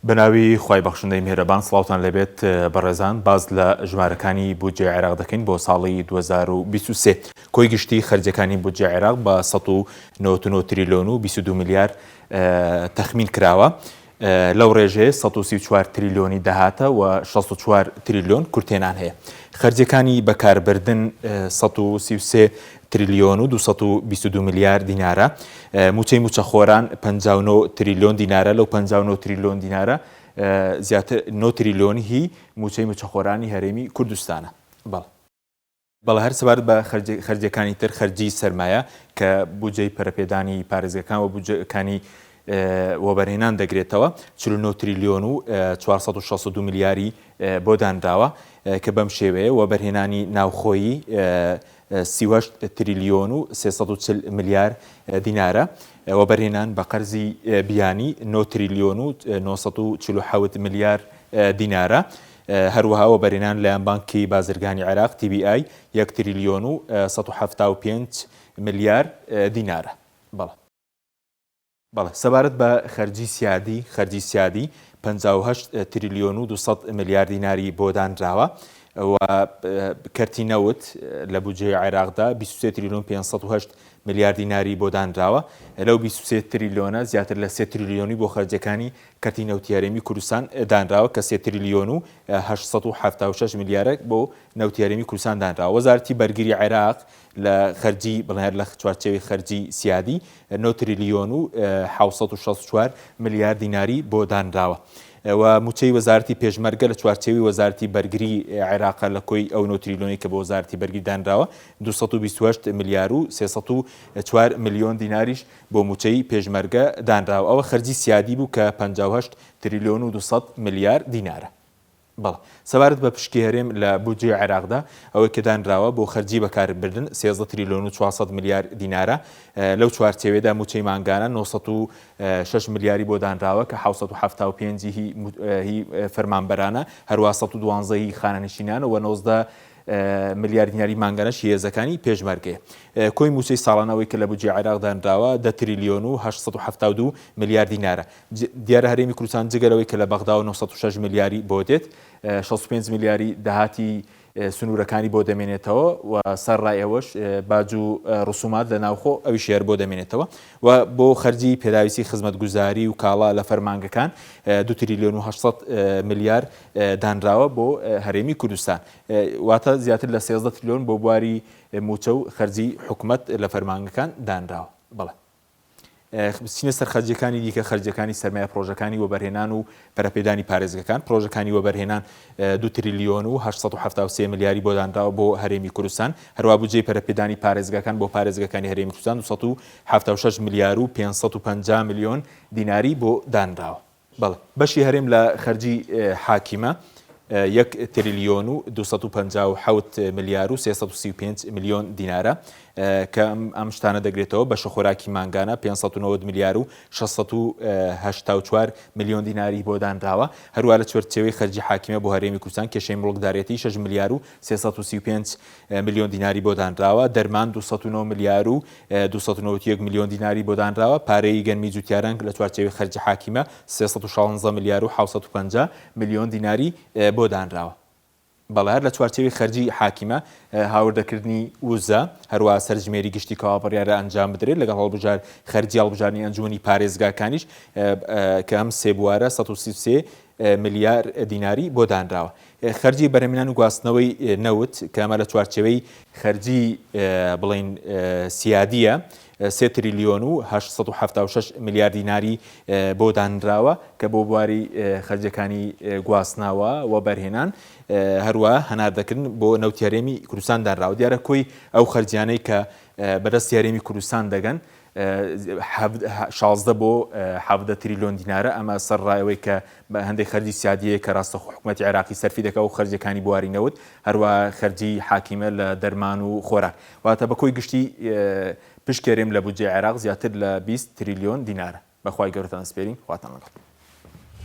بناوی خوای بەخشندەی میهرەبان سڵاوتان لەبێت بەڕێزان باز لە ژمارەکانی بودجێ عێراق دەکەین بۆ ساڵی 2023 کۆی گشتی خەرجەکانی بودجێ عێراق بە 199 تریلیۆن و 22 میلیار تەخمین کراوە. لەو ڕێژەیە 134 تریلیۆنی داهاتە و 64 تریلیۆن کورتێنان هەیە. خەرجەکانی بەکاربردن 133 تریلیۆن و 222 میلیار دینارە. موچەی موچەخۆران 59 تریلیۆن دینارە. لەو 59 تریلیۆن دینارە زیاتر 9 تریلیۆن هی موچەی موچەخۆرانی هەرێمی کوردستانە. بەڵێ هەر سەبارەت بە خەرجەکانی تر خەرجی سەرمایە کە بودجەی پەرەپێدانی پارێزگەکان و بودجەکانی وەبەرهێنان دەگرێتەوە 49 تریلیۆن و 462 میلیاری بۆ دانراوە کە بەم شێوەیە وەبەرهێنانی ناوخۆیی 38 تریلیۆن و 340 میلیار دینارە. وەبەرهێنان بە قەرزی بیانی 9 تریلیۆن و 947 میلیار دینارە. هەروەها وەبەرهێنان لەلایەن بانکی بازرگانی عێراق TBI 1 تریلیۆن و 175 میلیار دینارە. بەڵێ سەبارەت بە خەرجی سیادی 58 تریلیۆن و 200 میلیار دیناری بۆ دانراوە و کەرتی نەوت لە بودجێی عێراقدا 23 تریلیۆن 508 میلیار دیناری بۆ دانراوە. لەو 23 تریلیۆنە زیاتر لە 3 تریلیۆنی بۆ خەرجەکانی کەرتی نەوتی هەرێمی کوردستان دانراوە کە 3 تریلیۆن و 876 میلیارە بۆ نەوتی هەرێمی کوردستان دانراوە. وەزارەتی بەرگری عێراق لە خەرجی بڵێن لە چوارچێوەی خەرجی سیادی 9 تریلیۆن و 764 میلیار دیناری بۆ دانراوە. و موچەی وەزارەتی پێشمەرگە لە چوارچێوی وەزارەتی بەرگری عێراق لە کۆی ئەو 9 تریلیۆنی کە بۆ وەزارەتی بەرگری دانراوە 228 میلیار و 304 میلیۆن دیناریش بۆ موچەی پێشمەرگە دانراوە. ئەوە خەرجی سیادی بوو کە 58 تریلیۆن و 200 میلیار دینارە. بەڵێ سەبارەت بە پشکی هەرێم لە بودجێ عێراقدا ئەوەی کە دانراوە بۆ خەرجی بەکاربردن 13 تریلیۆن و 400 میلیار دینارە. لەو چوارچێوێدا موچەی مانگانە 906 میلیاری بۆ دانراوە کە 775 هی فەرمانبەرانە هەروە 112 هی خانەنشینانە و 19 میلیار دیناری مانگانەش هێزەکانی پێشمەرگەیە. کۆی موچەی ساڵانەوەی کە لە بودجێ عێراق دانراوە 10 تریلیۆن و 872 میلیار دینارە. دیارە هەرێمی کوردستان جگەرەوەی کە لە بەغدا و 906 میلیاری بۆ دێت 65 میلیاری داهاتی سنوورەکانی بۆ دەمێنێتەوە و سەرڕای ئەوەش باج و ڕسومات لە ناوخۆ ئەوی شێر بۆ دەمێنێتەوە و بۆ خەرجی پێداویستی خزمەتگوزاری و کاڵا لە فەرمانگەکان 2 تریلیۆن و 800 میلیار دانراوە بۆ هەرێمی کوردستان واتە زیاتر لە 13 تریلیۆن بۆ بواری موچە و خەرجی حکومەت لە فەرمانگەکان دانراوە. بەڵێ بچینە سەر خەرجەکانی دیکە خەرجەکانی سەرمایە پرۆژەکانی وەبەرهێنان و پەرەپێدانی پارێزگەکان. پرۆژەکانی وەبەرهێنان 2 تریلیۆن و 873 میلیاری بۆ دانراوە بۆ هەرێمی کوردستان. هەروە بودجێی پەرەپێدانی پارێزگەکان بۆ پارێزگەکانی هەرێمی کوردستان 276 میلیار و 550 میلیۆن دیناری بۆ دانراوە. بەڵێ بەشی هەرێم لە خەرجی حاکیمە 1 تریلیۆن و 257 میلیار و 335 میلیۆن دینارە کە ئەم شتانە دەگرێتەوە بەشە خۆراکی مانگانە 590 میلیار و 684 میلیۆن دیناری بۆ دانراوە. هەروە لە چوارچێوەی خەرجی حاکیمە بۆ هەرێمی کوردستان کێشەی مڵکدارێتی 6 میلیار و 335 میلیۆن دیناری بۆ دانراوە. دەرمان 209 میلیار و 291 میلیۆن دیناری بۆ دانراوە. پارەی گەنمی جوتیاران لە چوارچێوەی خەرجی حاکیمە 316 میلیار و 750 میلیۆن دیناری بۆ دانراوە. بەڵێ هەر لە چوارچێوەی خەرجی حاکیمە هاوردەکردنی وزە هەروە سەرژمێری گشتی کاوەبڕیارە ئەنجام بدرێت لەگەڵ هەڵبژار خەرجی هەڵبژارنی ئەنجومەنی پارێزگاکانیش کە ئەم سێ بوارە 133 میلیار دیناری بۆ دانراوە. خەرجی بەرهەمهێنان و گواستنەوەی نەوت کە ئەمە لە چوارچێوەی خەرجی بڵێن سیادیە 3 تریلیۆن و 876 میلیار دیناری بۆ دانراوە کە بۆ بواری خەرجەکانی گواستناوە و بەرهێنان هەروە هەناردەکردن بۆ نەوتی هەرێمی کوردستان دانراوە. دیارە کۆی ئەو خەرجیانەی کە بەدەستی هەرێمی کوردستان دەگەن 16 بۆ 17 تریلیۆن دینارە. ئەمە سەرڕایەوەی کە هەندێک خەرجی سیادیە کە ڕاستەخۆ حکوومەتی عێراقی سەرفی دەکات و خەرجەکانی بوارینەوت هەروە خەرجی حاکیمە لە دەرمان و خۆراک واتە بە کۆی گشتی پشکێرێم لە بودجێ عێراق زیاتر لە 20 تریلیۆن دینارە. بەخوای گەورەتان سپێرین خواتان لەگەڵ.